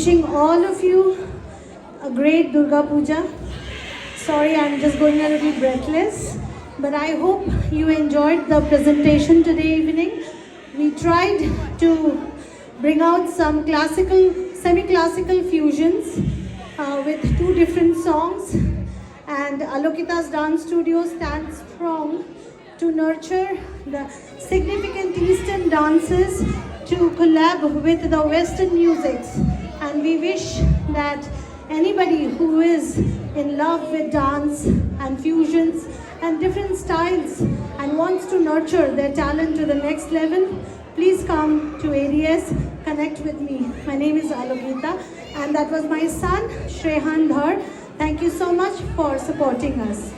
wishing all of you a great Durga Puja. Sorry, I'm just going a little breathless, but I hope you enjoyed the presentation today evening. We tried to bring out some classical, semi-classical fusions with two different songs, and Alokita's dance studio stands strong to nurture the significant Eastern dances to collab with the Western musics. And we wish that anybody who is in love with dance and fusions and different styles and wants to nurture their talent to the next level, please come to ADS, connect with me. My name is Alokita, and that was my son, Shrehan Dhar. Thank you so much for supporting us.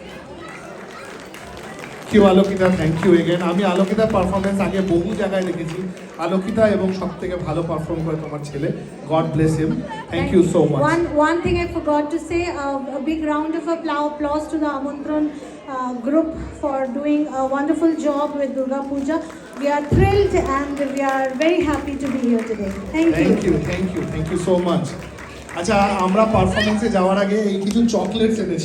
Thank you, Alokita. Thank you again. আমি আলোকিতার performance আগে বহু জায়গায় দেখেছি। আলোকিতা এবং সবথেকে ভালো perform করে তোমার ছেলে। God bless him. Thank you so much. One thing I forgot to say, a big round of applause to the Amantran group for doing a wonderful job with Durga Puja. We are thrilled and we are very happy to be here today. Thank you. Thank you so much. আচ্ছা, আমরা পারফরমেন্সে যাওয়ার আগে এই কিছু chocolates এনেছি।